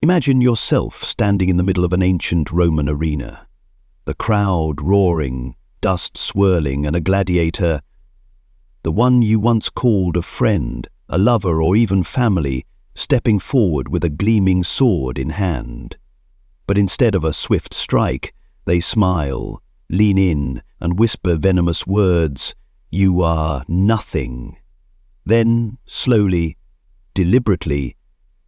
Imagine yourself standing in the middle of an ancient Roman arena. The crowd roaring, dust swirling, and a gladiator, the one you once called a friend, a lover, or even family, stepping forward with a gleaming sword in hand. But instead of a swift strike, they smile, lean in, and whisper venomous words, "You are nothing." Then, slowly, deliberately,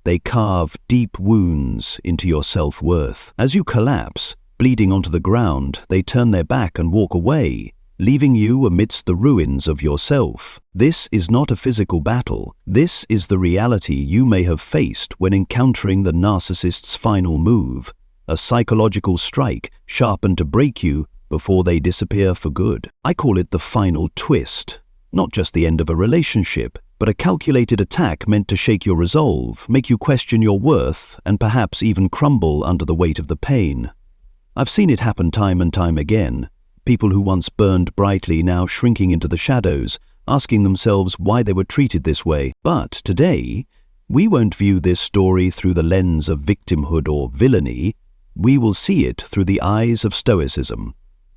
they carve deep wounds into your self-worth. As you collapse, bleeding onto the ground, they turn their back and walk away, leaving you amidst the ruins of yourself. This is not a physical battle. This is the reality you may have faced when encountering the narcissist's final move, a psychological strike sharpened to break you before they disappear for good. I call it the final twist. Not just the end of a relationship, but a calculated attack meant to shake your resolve, make you question your worth, and perhaps even crumble under the weight of the pain. I've seen it happen time and time again. People who once burned brightly now shrinking into the shadows, asking themselves why they were treated this way. But today, we won't view this story through the lens of victimhood or villainy. We will see it through the eyes of Stoicism,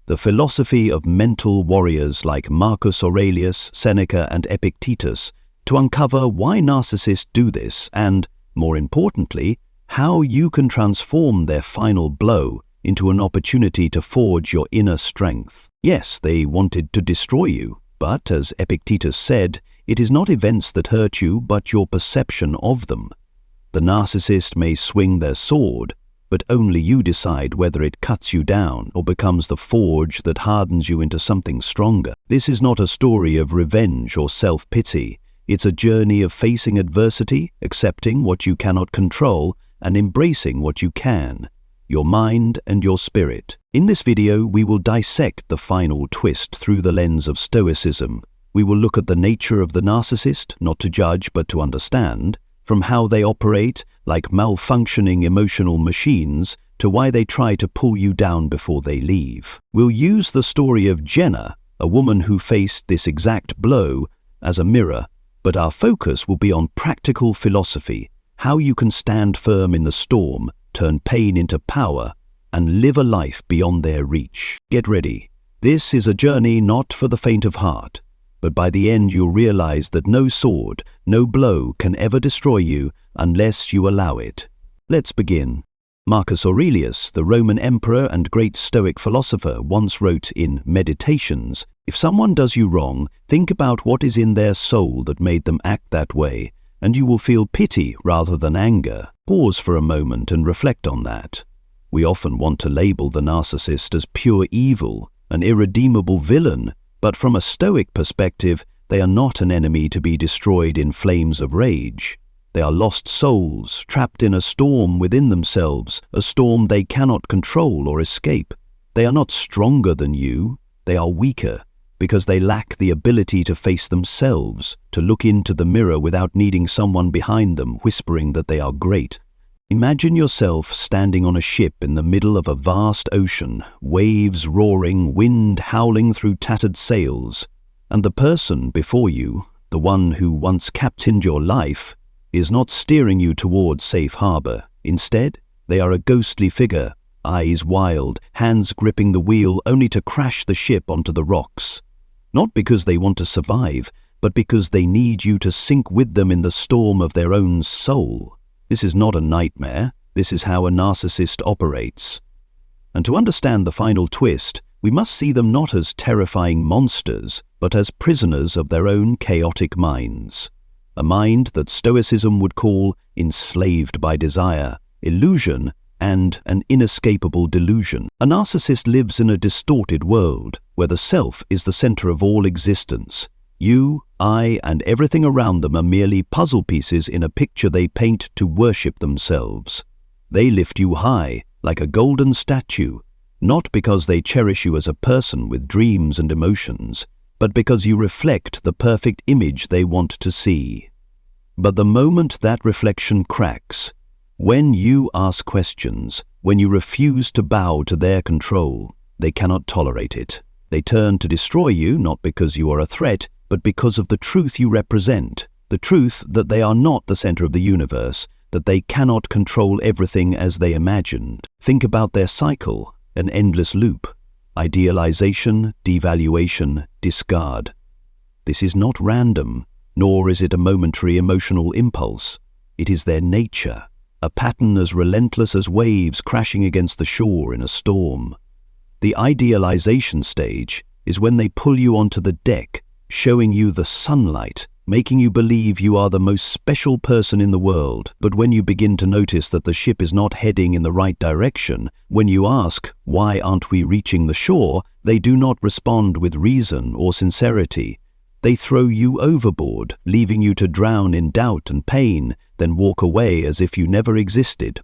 the philosophy of mental warriors like Marcus Aurelius, Seneca, and Epictetus, to uncover why narcissists do this and, more importantly, how you can transform their final blow into an opportunity to forge your inner strength. Yes, they wanted to destroy you, but as Epictetus said, it is not events that hurt you, but your perception of them. The narcissist may swing their sword, but only you decide whether it cuts you down or becomes the forge that hardens you into something stronger. This is not a story of revenge or self-pity. It's a journey of facing adversity, accepting what you cannot control, and embracing what you can, your mind and your spirit. In this video, we will dissect the final twist through the lens of Stoicism. We will look at the nature of the narcissist, not to judge but to understand, from how they operate like malfunctioning emotional machines to why they try to pull you down before they leave. We'll use the story of Jenna, a woman who faced this exact blow, as a mirror, but our focus will be on practical philosophy, how you can stand firm in the storm, turn pain into power, and live a life beyond their reach. Get ready. This is a journey not for the faint of heart, but by the end you'll realize that no sword, no blow can ever destroy you unless you allow it. Let's begin. Marcus Aurelius, the Roman emperor and great Stoic philosopher, once wrote in Meditations, "If someone does you wrong, think about what is in their soul that made them act that way, and you will feel pity rather than anger." Pause for a moment and reflect on that. We often want to label the narcissist as pure evil, an irredeemable villain, but from a Stoic perspective, they are not an enemy to be destroyed in flames of rage. They are lost souls, trapped in a storm within themselves, a storm they cannot control or escape. They are not stronger than you, they are weaker, because they lack the ability to face themselves, to look into the mirror without needing someone behind them whispering that they are great. Imagine yourself standing on a ship in the middle of a vast ocean, waves roaring, wind howling through tattered sails, and the person before you, the one who once captained your life, is not steering you towards safe harbor. Instead, they are a ghostly figure, eyes wild, hands gripping the wheel only to crash the ship onto the rocks. Not because they want to survive, but because they need you to sink with them in the storm of their own soul. This is not a nightmare. This is how a narcissist operates. And to understand the final twist, we must see them not as terrifying monsters, but as prisoners of their own chaotic minds. A mind that Stoicism would call enslaved by desire, illusion, and an inescapable delusion. A narcissist lives in a distorted world, where the self is the center of all existence. You, I, and everything around them are merely puzzle pieces in a picture they paint to worship themselves. They lift you high, like a golden statue, not because they cherish you as a person with dreams and emotions, but because you reflect the perfect image they want to see. But the moment that reflection cracks, when you ask questions, when you refuse to bow to their control, they cannot tolerate it. They turn to destroy you not because you are a threat, but because of the truth you represent, the truth that they are not the center of the universe, that they cannot control everything as they imagined. Think about their cycle, an endless loop. Idealization, devaluation, discard. This is not random, nor is it a momentary emotional impulse. It is their nature, a pattern as relentless as waves crashing against the shore in a storm. The idealization stage is when they pull you onto the deck, showing you the sunlight, making you believe you are the most special person in the world. But when you begin to notice that the ship is not heading in the right direction, when you ask, why aren't we reaching the shore, they do not respond with reason or sincerity. They throw you overboard, leaving you to drown in doubt and pain, then walk away as if you never existed.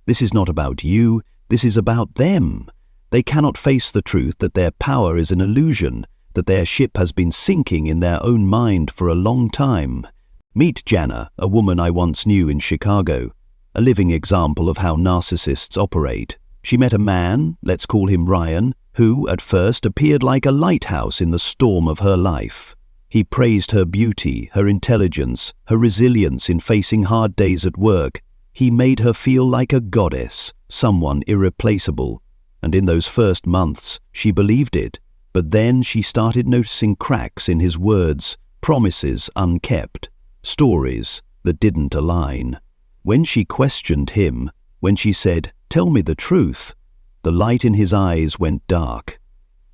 This is not about you, this is about them. They cannot face the truth that their power is an illusion, that their ship has been sinking in their own mind for a long time. Meet Jana, a woman I once knew in Chicago, a living example of how narcissists operate. She met a man, let's call him Ryan, who at first appeared like a lighthouse in the storm of her life. He praised her beauty, her intelligence, her resilience in facing hard days at work. He made her feel like a goddess, someone irreplaceable. And in those first months, she believed it. But then she started noticing cracks in his words, promises unkept, stories that didn't align. When she questioned him, when she said, "Tell me the truth," the light in his eyes went dark.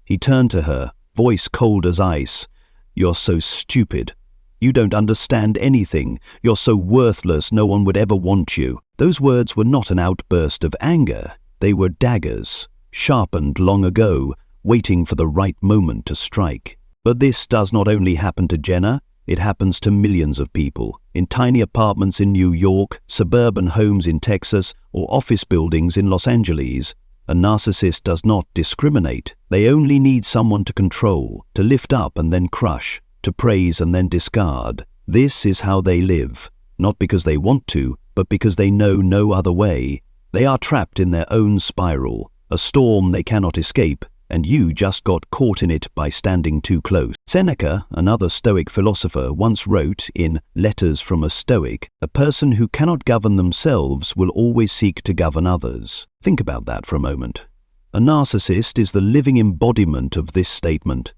He turned to her, voice cold as ice. "You're so stupid. You don't understand anything. You're so worthless, no one would ever want you." Those words were not an outburst of anger. They were daggers, sharpened long ago, waiting for the right moment to strike. But this does not only happen to Jenna, it happens to millions of people, in tiny apartments in New York, suburban homes in Texas, or office buildings in Los Angeles. A narcissist does not discriminate. They only need someone to control, to lift up and then crush, to praise and then discard. This is how they live, not because they want to, but because they know no other way. They are trapped in their own spiral, a storm they cannot escape, and you just got caught in it by standing too close. Seneca, another Stoic philosopher, once wrote in Letters from a Stoic, "A person who cannot govern themselves will always seek to govern others." Think about that for a moment. A narcissist is the living embodiment of this statement.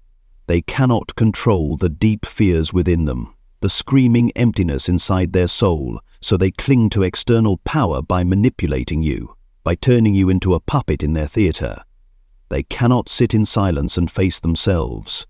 They cannot control the deep fears within them, the screaming emptiness inside their soul, so they cling to external power by manipulating you, by turning you into a puppet in their theater. They cannot sit in silence and face themselves.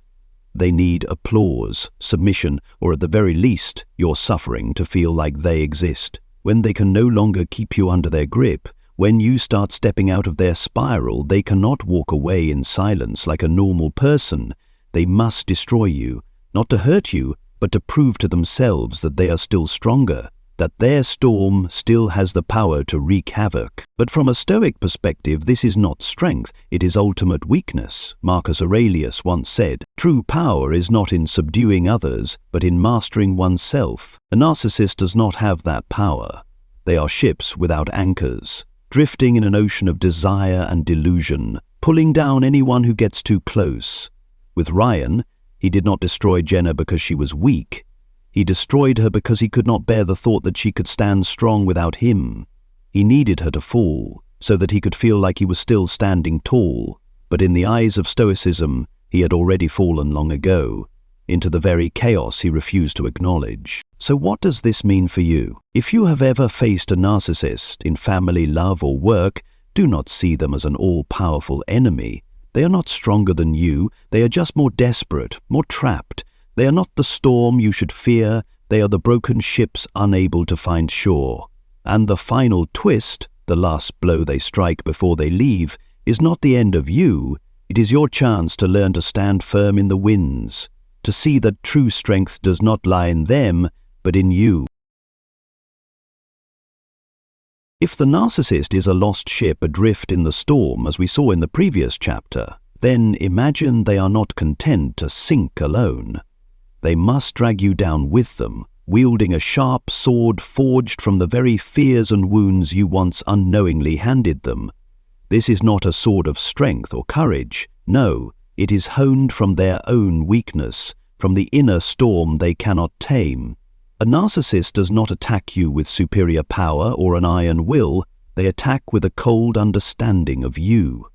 They need applause, submission, or at the very least, your suffering to feel like they exist. When they can no longer keep you under their grip, when you start stepping out of their spiral, they cannot walk away in silence like a normal person. They must destroy you, not to hurt you, but to prove to themselves that they are still stronger, that their storm still has the power to wreak havoc. But from a Stoic perspective, this is not strength, it is ultimate weakness. Marcus Aurelius once said, "True power is not in subduing others, but in mastering oneself." A narcissist does not have that power. They are ships without anchors, drifting in an ocean of desire and delusion, pulling down anyone who gets too close. With Ryan, he did not destroy Jenna because she was weak. He destroyed her because he could not bear the thought that she could stand strong without him. He needed her to fall, so that he could feel like he was still standing tall. But in the eyes of Stoicism, he had already fallen long ago, into the very chaos he refused to acknowledge. So what does this mean for you? If you have ever faced a narcissist in family, love, or work, do not see them as an all-powerful enemy. They are not stronger than you, they are just more desperate, more trapped. They are not the storm you should fear, they are the broken ships unable to find shore. And the final twist, the last blow they strike before they leave, is not the end of you, it is your chance to learn to stand firm in the winds, to see that true strength does not lie in them, but in you. If the narcissist is a lost ship adrift in the storm, as we saw in the previous chapter, then imagine they are not content to sink alone. They must drag you down with them, wielding a sharp sword forged from the very fears and wounds you once unknowingly handed them. This is not a sword of strength or courage. No, it is honed from their own weakness, from the inner storm they cannot tame. A narcissist does not attack you with superior power or an iron will. They attack with a cold understanding of you,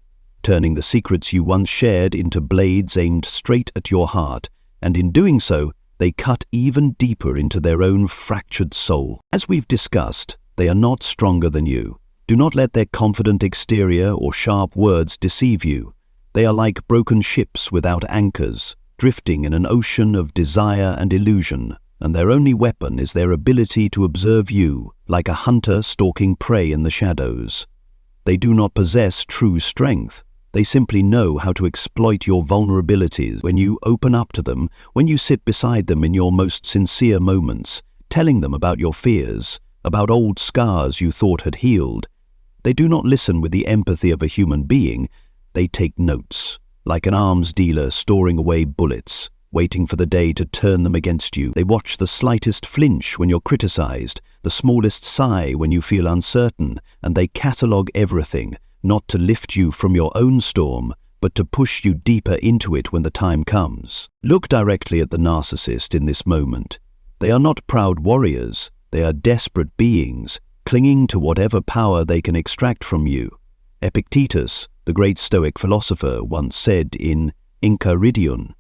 turning the secrets you once shared into blades aimed straight at your heart, and in doing so, they cut even deeper into their own fractured soul. As we've discussed, they are not stronger than you. Do not let their confident exterior or sharp words deceive you. They are like broken ships without anchors, drifting in an ocean of desire and illusion, and their only weapon is their ability to observe you, like a hunter stalking prey in the shadows. They do not possess true strength. They simply know how to exploit your vulnerabilities when you open up to them, when you sit beside them in your most sincere moments, telling them about your fears, about old scars you thought had healed. They do not listen with the empathy of a human being. They take notes, like an arms dealer storing away bullets, waiting for the day to turn them against you. They watch the slightest flinch when you're criticized, the smallest sigh when you feel uncertain, and they catalogue everything, not to lift you from your own storm, but to push you deeper into it when the time comes. Look directly at the narcissist in this moment. They are not proud warriors. They are desperate beings, clinging to whatever power they can extract from you. Epictetus, the great Stoic philosopher, once said in Enchiridion,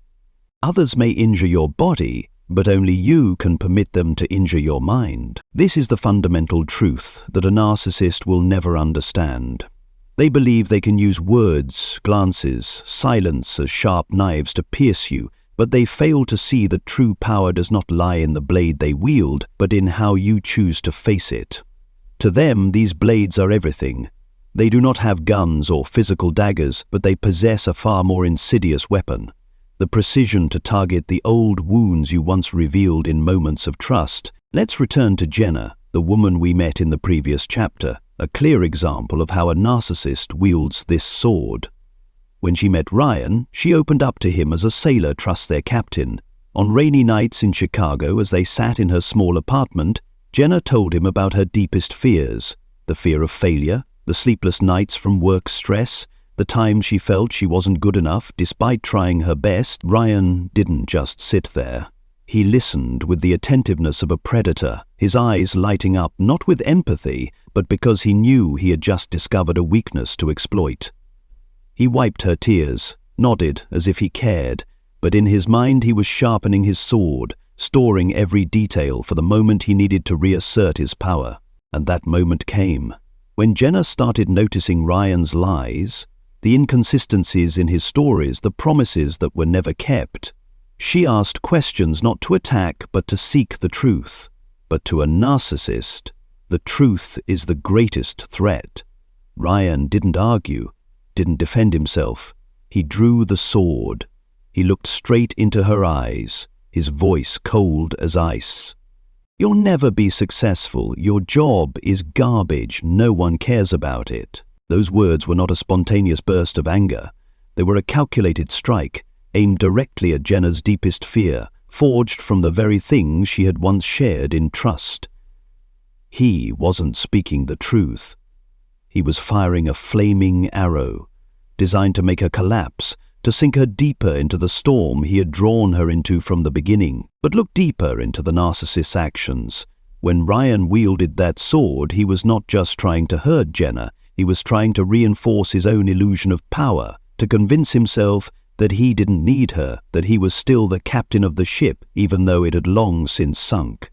"Others may injure your body, but only you can permit them to injure your mind." This is the fundamental truth that a narcissist will never understand. They believe they can use words, glances, silence as sharp knives to pierce you, but they fail to see that true power does not lie in the blade they wield, but in how you choose to face it. To them, these blades are everything. They do not have guns or physical daggers, but they possess a far more insidious weapon: the precision to target the old wounds you once revealed in moments of trust. Let's return to Jenna, the woman we met in the previous chapter, a clear example of how a narcissist wields this sword. When she met Ryan, she opened up to him as a sailor trusts their captain. On rainy nights in Chicago, as they sat in her small apartment, Jenna told him about her deepest fears: the fear of failure, the sleepless nights from work stress, the times she felt she wasn't good enough despite trying her best. Ryan didn't just sit there. He listened with the attentiveness of a predator, his eyes lighting up not with empathy, but because he knew he had just discovered a weakness to exploit. He wiped her tears, nodded as if he cared, but in his mind he was sharpening his sword, storing every detail for the moment he needed to reassert his power. And that moment came. When Jenna started noticing Ryan's lies, the inconsistencies in his stories, the promises that were never kept, she asked questions not to attack but to seek the truth. But to a narcissist, the truth is the greatest threat. Ryan didn't argue, didn't defend himself. He drew the sword. He looked straight into her eyes, his voice cold as ice. "You'll never be successful. Your job is garbage. No one cares about it." Those words were not a spontaneous burst of anger. They were a calculated strike, aimed directly at Jenna's deepest fear, forged from the very things she had once shared in trust. He wasn't speaking the truth. He was firing a flaming arrow, designed to make her collapse, to sink her deeper into the storm he had drawn her into from the beginning. But look deeper into the narcissist's actions. When Ryan wielded that sword, he was not just trying to hurt Jenna, he was trying to reinforce his own illusion of power, to convince himself that he didn't need her, that he was still the captain of the ship, even though it had long since sunk.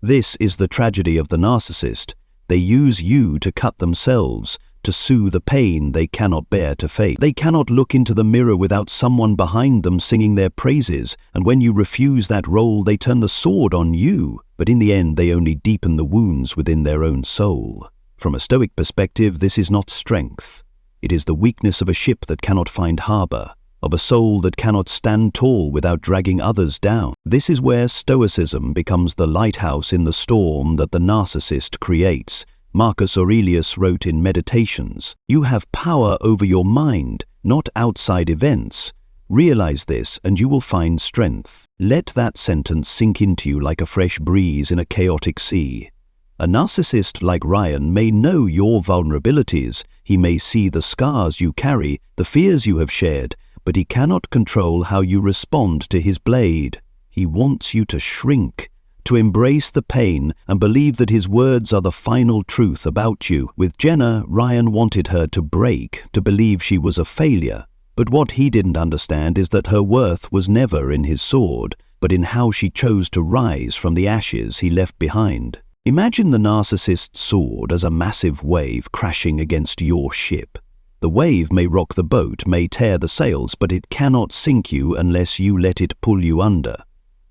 This is the tragedy of the narcissist. They use you to cut themselves, to soothe the pain they cannot bear to face. They cannot look into the mirror without someone behind them singing their praises, and when you refuse that role, they turn the sword on you. But in the end, they only deepen the wounds within their own soul. From a Stoic perspective, this is not strength. It is the weakness of a ship that cannot find harbor, of a soul that cannot stand tall without dragging others down. This is where Stoicism becomes the lighthouse in the storm that the narcissist creates. Marcus Aurelius wrote in Meditations, "You have power over your mind, not outside events. Realize this and you will find strength." Let that sentence sink into you like a fresh breeze in a chaotic sea. A narcissist like Ryan may know your vulnerabilities, he may see the scars you carry, the fears you have shared, but he cannot control how you respond to his blade. He wants you to shrink, to embrace the pain and believe that his words are the final truth about you. With Jenna, Ryan wanted her to break, to believe she was a failure. But what he didn't understand is that her worth was never in his sword, but in how she chose to rise from the ashes he left behind. Imagine the narcissist's sword as a massive wave crashing against your ship. The wave may rock the boat, may tear the sails, but it cannot sink you unless you let it pull you under.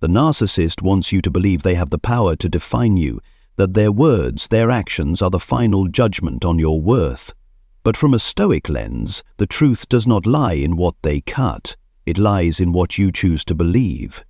The narcissist wants you to believe they have the power to define you, that their words, their actions are the final judgment on your worth. But from a Stoic lens, the truth does not lie in what they cut. It lies in what you choose to believe,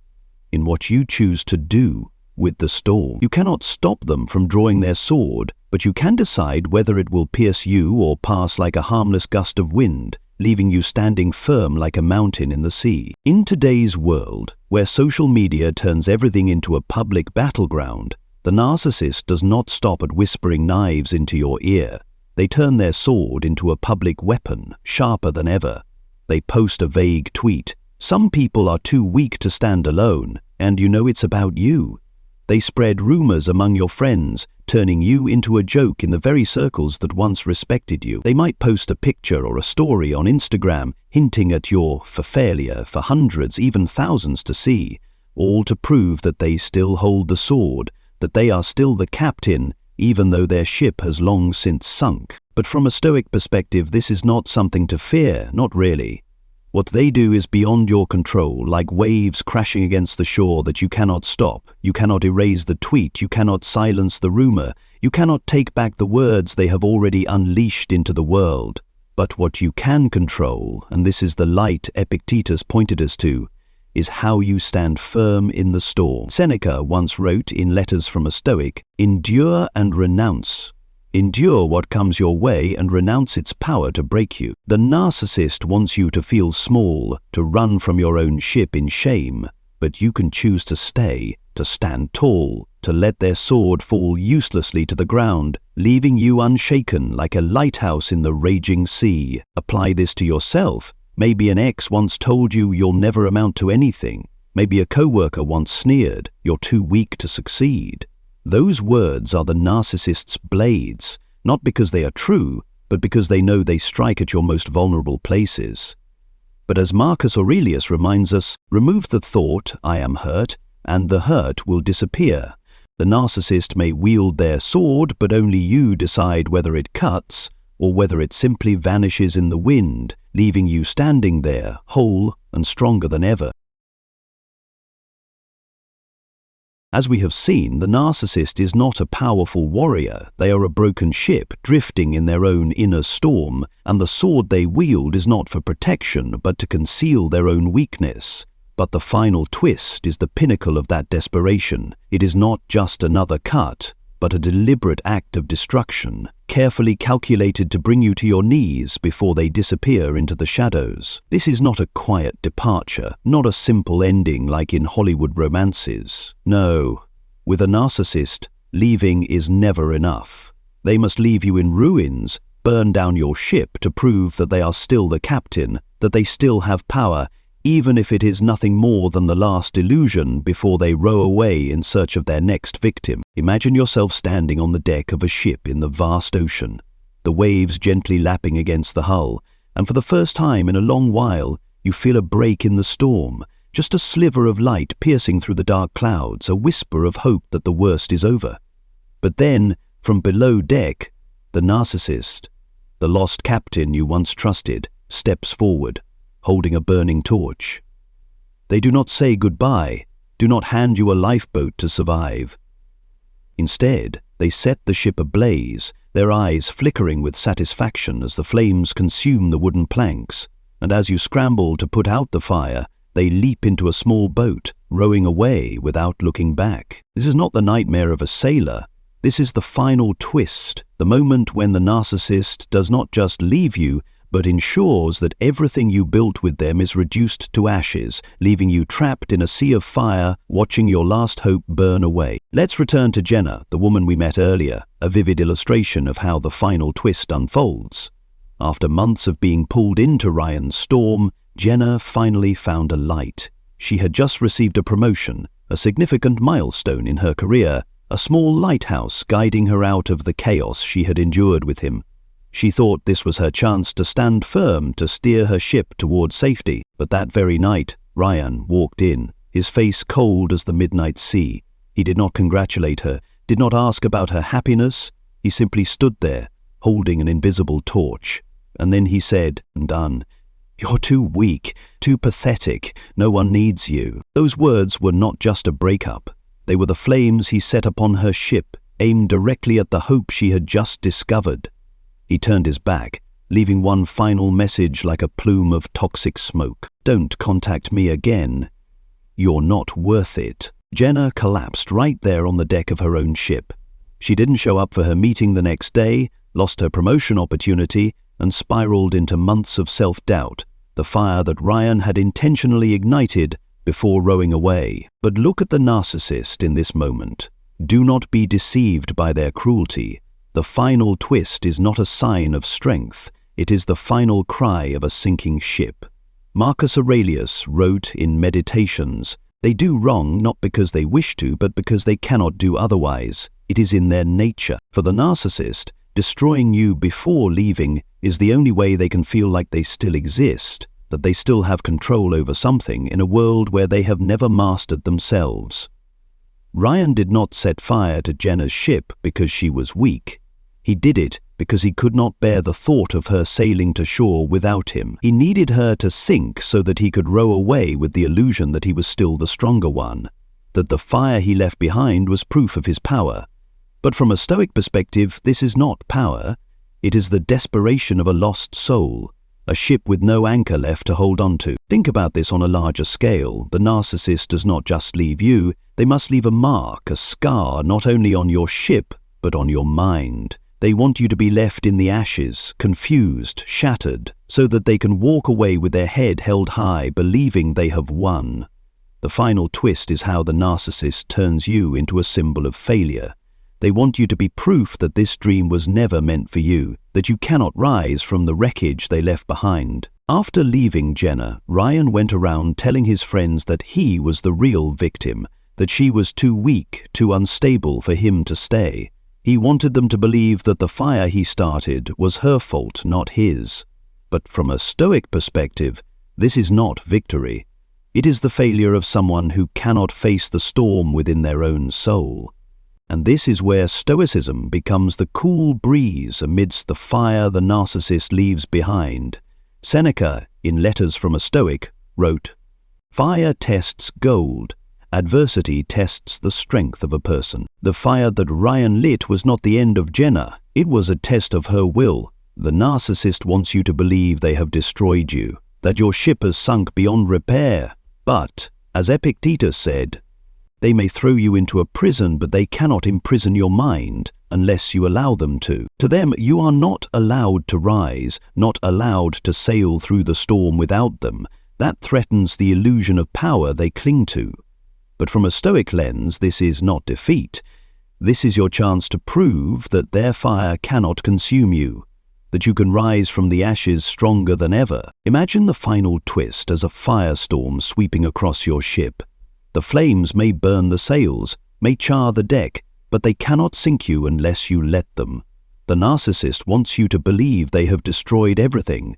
in what you choose to do with the storm. You cannot stop them from drawing their sword, but you can decide whether it will pierce you or pass like a harmless gust of wind, leaving you standing firm like a mountain in the sea. In today's world, where social media turns everything into a public battleground, the narcissist does not stop at whispering knives into your ear. They turn their sword into a public weapon, sharper than ever. They post a vague tweet. Some people are too weak to stand alone, and you know it's about you. They spread rumors among your friends, turning you into a joke in the very circles that once respected you. They might post a picture or a story on Instagram, hinting at your failure for hundreds, even thousands to see, all to prove that they still hold the sword, that they are still the captain, even though their ship has long since sunk. But from a Stoic perspective, this is not something to fear, not really. What they do is beyond your control, like waves crashing against the shore that you cannot stop. You cannot erase the tweet, you cannot silence the rumor, you cannot take back the words they have already unleashed into the world. But what you can control, and this is the light Epictetus pointed us to, is how you stand firm in the storm. Seneca once wrote in Letters from a Stoic, "Endure and renounce. Endure what comes your way and renounce its power to break you." The narcissist wants you to feel small, to run from your own ship in shame, but you can choose to stay, to stand tall, to let their sword fall uselessly to the ground, leaving you unshaken like a lighthouse in the raging sea. Apply this to yourself. Maybe an ex once told you you'll never amount to anything. Maybe a coworker once sneered, "You're too weak to succeed." Those words are the narcissist's blades, not because they are true, but because they know they strike at your most vulnerable places. But as Marcus Aurelius reminds us, remove the thought, "I am hurt," and the hurt will disappear. The narcissist may wield their sword, but only you decide whether it cuts or whether it simply vanishes in the wind, leaving you standing there, whole and stronger than ever. As we have seen, the narcissist is not a powerful warrior. They are a broken ship, drifting in their own inner storm, and the sword they wield is not for protection, but to conceal their own weakness. But the final twist is the pinnacle of that desperation. It is not just another cut, but a deliberate act of destruction, carefully calculated to bring you to your knees before they disappear into the shadows. This is not a quiet departure, not a simple ending like in Hollywood romances. No, with a narcissist, leaving is never enough. They must leave you in ruins, burn down your ship to prove that they are still the captain, that they still have power, even if it is nothing more than the last illusion before they row away in search of their next victim. Imagine yourself standing on the deck of a ship in the vast ocean, the waves gently lapping against the hull, and for the first time in a long while, you feel a break in the storm, just a sliver of light piercing through the dark clouds, a whisper of hope that the worst is over. But then, from below deck, the narcissist, the lost captain you once trusted, steps forward, holding a burning torch. They do not say goodbye, do not hand you a lifeboat to survive. Instead, they set the ship ablaze, their eyes flickering with satisfaction as the flames consume the wooden planks, and as you scramble to put out the fire, they leap into a small boat, rowing away without looking back. This is not the nightmare of a sailor. This is the final twist, the moment when the narcissist does not just leave you, but ensures that everything you built with them is reduced to ashes, leaving you trapped in a sea of fire, watching your last hope burn away. Let's return to Jenna, the woman we met earlier, a vivid illustration of how the final twist unfolds. After months of being pulled into Ryan's storm, Jenna finally found a light. She had just received a promotion, a significant milestone in her career, a small lighthouse guiding her out of the chaos she had endured with him. She thought this was her chance to stand firm, to steer her ship toward safety. But that very night, Ryan walked in, his face cold as the midnight sea. He did not congratulate her, did not ask about her happiness. He simply stood there, holding an invisible torch. And then he said, "Done. You're too weak, too pathetic. No one needs you." Those words were not just a breakup. They were the flames he set upon her ship, aimed directly at the hope she had just discovered. He turned his back, leaving one final message like a plume of toxic smoke. "Don't contact me again. You're not worth it." Jenna collapsed right there on the deck of her own ship. She didn't show up for her meeting the next day, lost her promotion opportunity, and spiraled into months of self-doubt, the fire that Ryan had intentionally ignited before rowing away. But look at the narcissist in this moment. Do not be deceived by their cruelty. The final twist is not a sign of strength. It is the final cry of a sinking ship. Marcus Aurelius wrote in Meditations, "They do wrong not because they wish to, but because they cannot do otherwise. It is in their nature." For the narcissist, destroying you before leaving is the only way they can feel like they still exist, that they still have control over something in a world where they have never mastered themselves. Ryan did not set fire to Jenna's ship because she was weak. He did it because he could not bear the thought of her sailing to shore without him. He needed her to sink so that he could row away with the illusion that he was still the stronger one, that the fire he left behind was proof of his power. But from a Stoic perspective, this is not power. It is the desperation of a lost soul, a ship with no anchor left to hold on to. Think about this on a larger scale. The narcissist does not just leave you, they must leave a mark, a scar, not only on your ship, but on your mind. They want you to be left in the ashes, confused, shattered, so that they can walk away with their head held high, believing they have won. The final twist is how the narcissist turns you into a symbol of failure. They want you to be proof that this dream was never meant for you, that you cannot rise from the wreckage they left behind. After leaving Jenna, Ryan went around telling his friends that he was the real victim, that she was too weak, too unstable for him to stay. He wanted them to believe that the fire he started was her fault, not his. But from a Stoic perspective, this is not victory. It is the failure of someone who cannot face the storm within their own soul. And this is where Stoicism becomes the cool breeze amidst the fire the narcissist leaves behind. Seneca, in Letters from a Stoic, wrote, "Fire tests gold. Adversity tests the strength of a person." The fire that Ryan lit was not the end of Jenna. It was a test of her will. The narcissist wants you to believe they have destroyed you, that your ship has sunk beyond repair. But, as Epictetus said, they may throw you into a prison, but they cannot imprison your mind unless you allow them to. To them, you are not allowed to rise, not allowed to sail through the storm without them. That threatens the illusion of power they cling to. But from a Stoic lens, this is not defeat. This is your chance to prove that their fire cannot consume you, that you can rise from the ashes stronger than ever. Imagine the final twist as a firestorm sweeping across your ship. The flames may burn the sails, may char the deck, but they cannot sink you unless you let them. The narcissist wants you to believe they have destroyed everything,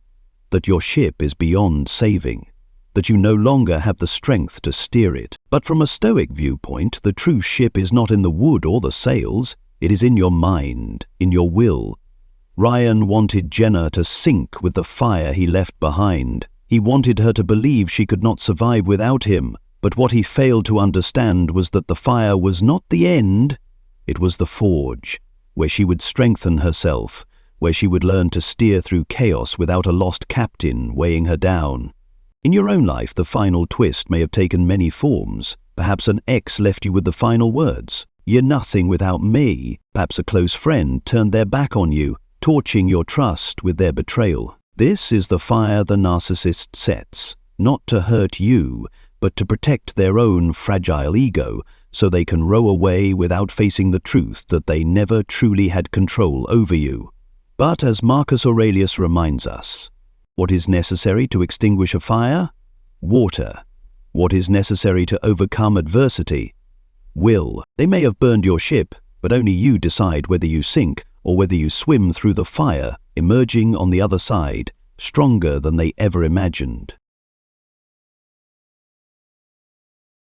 that your ship is beyond saving, that you no longer have the strength to steer it. But from a Stoic viewpoint, the true ship is not in the wood or the sails, it is in your mind, in your will. Ryan wanted Jenna to sink with the fire he left behind. He wanted her to believe she could not survive without him, but what he failed to understand was that the fire was not the end, it was the forge, where she would strengthen herself, where she would learn to steer through chaos without a lost captain weighing her down. In your own life, the final twist may have taken many forms. Perhaps an ex left you with the final words, "You're nothing without me." Perhaps a close friend turned their back on you, torching your trust with their betrayal. This is the fire the narcissist sets, not to hurt you, but to protect their own fragile ego, so they can row away without facing the truth that they never truly had control over you. But as Marcus Aurelius reminds us, what is necessary to extinguish a fire? Water. What is necessary to overcome adversity? Will. They may have burned your ship, but only you decide whether you sink or whether you swim through the fire, emerging on the other side, stronger than they ever imagined.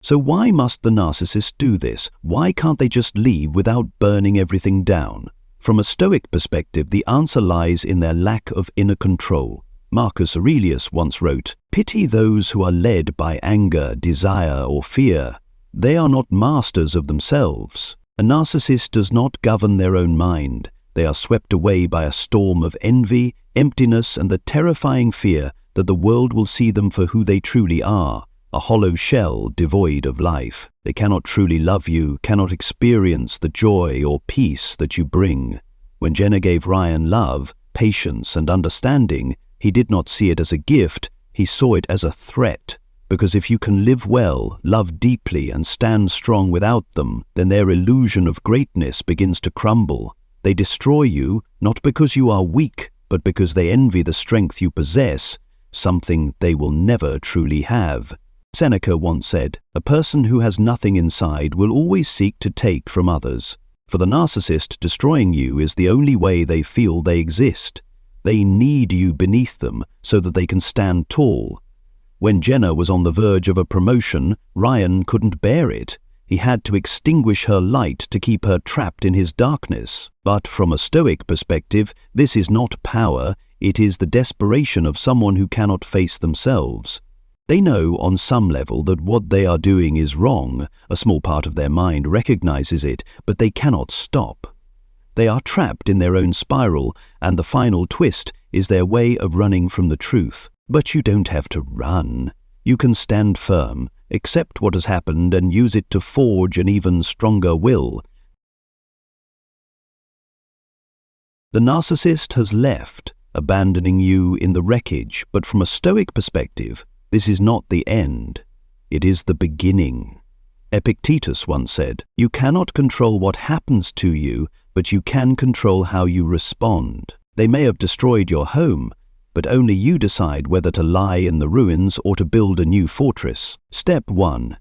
So why must the narcissist do this? Why can't they just leave without burning everything down? From a Stoic perspective, the answer lies in their lack of inner control. Marcus Aurelius once wrote, "Pity those who are led by anger, desire, or fear. They are not masters of themselves." A narcissist does not govern their own mind. They are swept away by a storm of envy, emptiness, and the terrifying fear that the world will see them for who they truly are, a hollow shell devoid of life. They cannot truly love you, cannot experience the joy or peace that you bring. When Jenna gave Ryan love, patience, and understanding, he did not see it as a gift, he saw it as a threat. Because if you can live well, love deeply, and stand strong without them, then their illusion of greatness begins to crumble. They destroy you, not because you are weak, but because they envy the strength you possess, something they will never truly have. Seneca once said, "A person who has nothing inside will always seek to take from others." For the narcissist, destroying you is the only way they feel they exist. They need you beneath them so that they can stand tall. When Jenna was on the verge of a promotion, Ryan couldn't bear it. He had to extinguish her light to keep her trapped in his darkness. But from a Stoic perspective, this is not power, it is the desperation of someone who cannot face themselves. They know on some level that what they are doing is wrong. A small part of their mind recognizes it, but they cannot stop. They are trapped in their own spiral, and the final twist is their way of running from the truth. But you don't have to run. You can stand firm, accept what has happened, and use it to forge an even stronger will. The narcissist has left, abandoning you in the wreckage, but from a Stoic perspective, this is not the end. It is the beginning. Epictetus once said, "You cannot control what happens to you, but you can control how you respond." They may have destroyed your home, but only you decide whether to lie in the ruins or to build a new fortress. Step 1.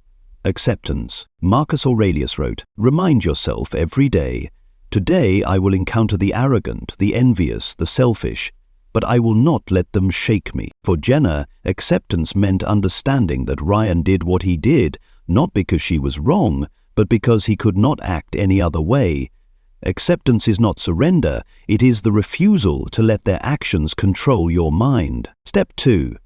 Acceptance. Marcus Aurelius wrote, "Remind yourself every day, today I will encounter the arrogant, the envious, the selfish, but I will not let them shake me." For Jenna, acceptance meant understanding that Ryan did what he did, not because she was wrong, but because he could not act any other way. Acceptance is not surrender, it is the refusal to let their actions control your mind. Step 2.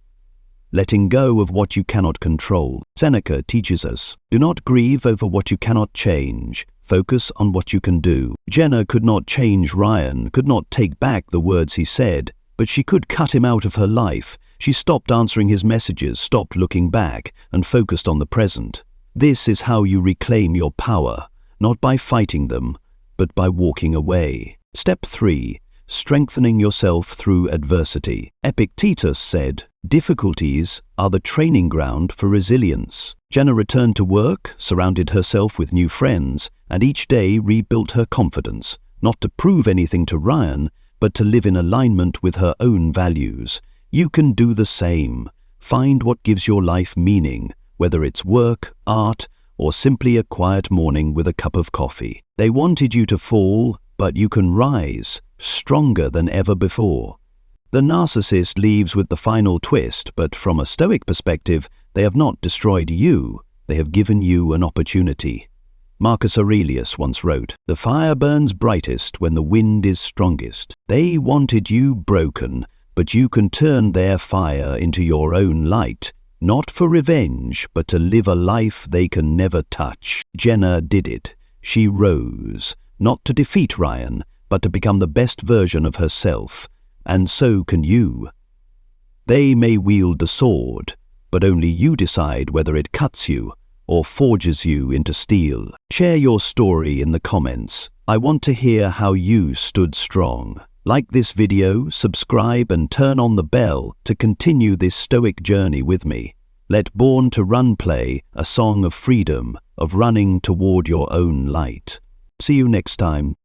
Letting go of what you cannot control. Seneca teaches us, "Do not grieve over what you cannot change. Focus on what you can do." Jenna could not change Ryan, could not take back the words he said, but she could cut him out of her life. She stopped answering his messages, stopped looking back, and focused on the present. This is how you reclaim your power, not by fighting them, but by walking away. Step 3. Strengthening yourself through adversity. Epictetus said, "Difficulties are the training ground for resilience." Jenna returned to work, surrounded herself with new friends, and each day rebuilt her confidence, not to prove anything to Ryan, but to live in alignment with her own values. You can do the same. Find what gives your life meaning, whether it's work, art, or simply a quiet morning with a cup of coffee. They wanted you to fall, but you can rise, stronger than ever before. The narcissist leaves with the final twist, but from a Stoic perspective, they have not destroyed you, they have given you an opportunity. Marcus Aurelius once wrote, "The fire burns brightest when the wind is strongest." They wanted you broken, but you can turn their fire into your own light. Not for revenge, but to live a life they can never touch. Jenna did it. She rose, not to defeat Ryan, but to become the best version of herself. And so can you. They may wield the sword, but only you decide whether it cuts you or forges you into steel. Share your story in the comments. I want to hear how you stood strong. Like this video, subscribe and turn on the bell to continue this Stoic journey with me. Let Born to Run play a song of freedom, of running toward your own light. See you next time.